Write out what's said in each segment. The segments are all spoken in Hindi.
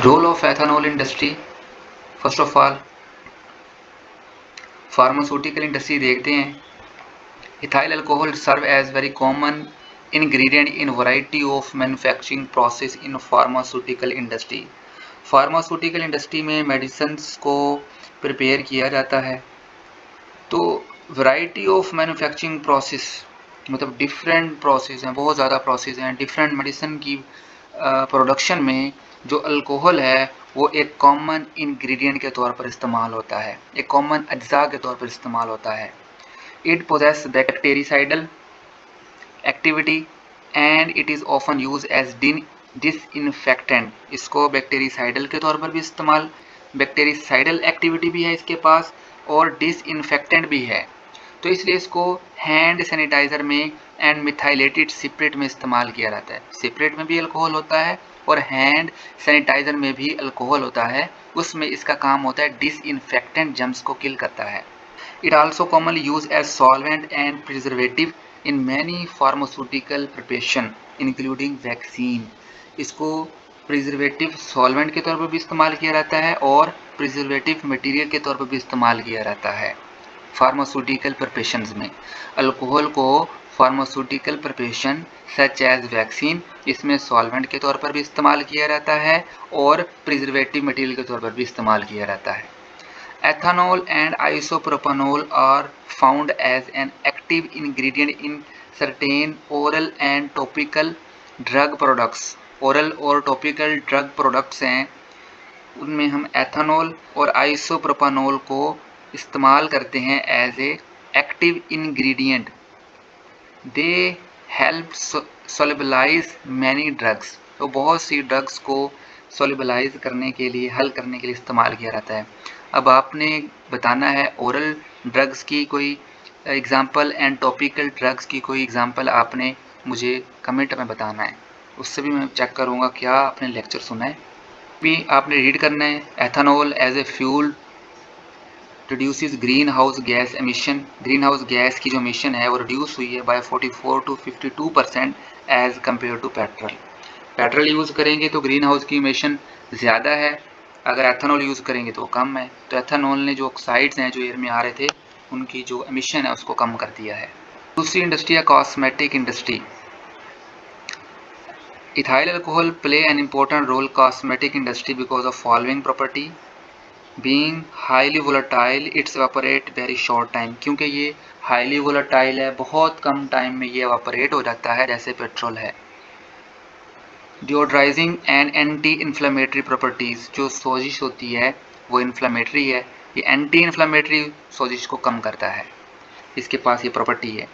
Role of ethanol industry. First of all, pharmaceutical industry देखते हैं. Ethyl alcohol serve as very common ingredient in variety of manufacturing process in pharmaceutical industry. Pharmaceutical industry में मेडिसिन्स को प्रिपेयर किया जाता है. तो वैरायटी ऑफ मैन्युफैक्चरिंग प्रोसेस मतलब डिफरेंट प्रोसेस हैं, बहुत ज़्यादा प्रोसेस हैं. डिफरेंट मेडिसिन की प्रोडक्शन में जो अल्कोहल है वो एक कॉमन इंग्रेडिएंट के तौर पर इस्तेमाल होता है, एक कॉमन अज्जा के तौर पर इस्तेमाल होता है. It possess bactericidal activity and it is often use as disinfectant. इसको बैक्टीरिसाइडल के तौर पर भी इस्तेमाल, बैक्टीरिसाइडल एक्टिविटी भी है इसके पास और डिसइंफेक्टेंट भी है. तो इसलिए इसको हैंड सैनिटाइज़र में एंड मिथाइलेटेड सिपरेट में इस्तेमाल किया जाता है. सिपरेट में भी अल्कोहल होता है और हैंड सैनिटाइज़र में भी अल्कोहल होता है. उसमें इसका काम होता है डिसइंफेक्टेंट, जर्म्स को किल करता है. It also commonly used as solvent and preservative in many pharmaceutical preparation, including vaccine. इसको प्रिजर्वेटिव सॉल्वेंट के तौर पर भी इस्तेमाल किया जाता है और प्रिजर्वेटिव मटेरियल के तौर पर भी इस्तेमाल किया जाता है फार्मास्यूटिकल प्रिपरेशंस में. अल्कोहल को pharmaceutical preparation such as vaccine, इसमें सॉल्वेंट के तौर पर भी इस्तेमाल किया जाता है और प्रिजर्वेटिव मटेरियल के तौर पर भी इस्तेमाल किया जाता है. Ethanol and isopropanol are found as an active ingredient in certain oral and topical drug products. Oral और topical drug products हैं, उनमें हम एथेनॉल और आइसोप्रोपानोल को इस्तेमाल करते हैं as a active ingredient. They help solubilise many drugs. तो बहुत सी ड्रग्स को सोलिबलाइज करने के लिए, हल करने के लिए इस्तेमाल किया जाता है. अब आपने बताना है ओरल ड्रग्स की कोई एग्जांपल एंड टॉपिकल ड्रग्स की कोई एग्जांपल आपने मुझे कमेंट में बताना है. उससे भी मैं चेक करूँगा क्या आपने लेक्चर सुना है. भी आपने रीड करना है. Ethanol as a fuel reduces greenhouse gas emission. Greenhouse gas की जो एमिशन है वो रिड्यूस हुई है by 44 to 52% as compare to petrol. Petrol use करेंगे तो ग्रीन हाउस की एमिशन ज़्यादा है, अगर एथेनॉल यूज़ करेंगे तो कम है. तो एथेनॉल ने जो ऑक्साइड्स हैं जो एयर में आ रहे थे उनकी जो एमिशन है उसको कम कर दिया है. दूसरी इंडस्ट्री है cosmetic industry. Ethyl alcohol play an important role cosmetic industry because of following property. Being highly volatile it's evaporate very short time. क्योंकि ये हाईली वोलेटाइल है, बहुत कम टाइम में ये एवापोरेट हो जाता है जैसे पेट्रोल है. डिओड्राइजिंग एंड एंटी इन्फ्लेमेटरी प्रॉपर्टीज़. जो सोजिश होती है वो इन्फ्लेमेटरी है, ये एंटी इन्फ्लेमेटरी सोजिश को कम करता है, इसके पास ये प्रॉपर्टी है.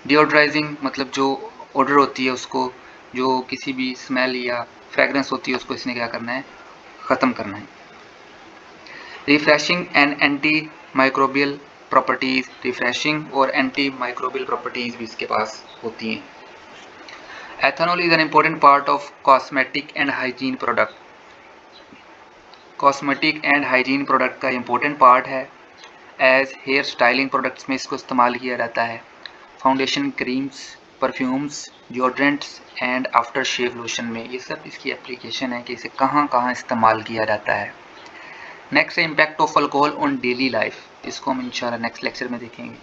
डिओड्राइजिंग मतलब जो ऑर्डर होती है उसको, जो किसी भी स्मेल या फ्रेगरेंस होती है उसको इसने क्या करना है, ख़त्म करना है. Refreshing and antimicrobial properties. Refreshing और एंटी माइक्रोबियल प्रॉपर्टीज़ भी इसके पास होती हैं. Ethanol is an important part of cosmetic and hygiene product. Cosmetic and hygiene product का इम्पोर्टेंट पार्ट है. एज हेयर स्टाइलिंग प्रोडक्ट्स में इसको इस्तेमाल किया जाता है. Foundation, creams, perfumes, deodorants and after shave lotion में ये सब इसकी एप्लीकेशन है कि इसे कहाँ कहाँ इस्तेमाल किया जाता है. नेक्स्ट है impact of alcohol on daily life. इसको हम इंशाल्लाह नेक्स्ट लेक्चर में देखेंगे.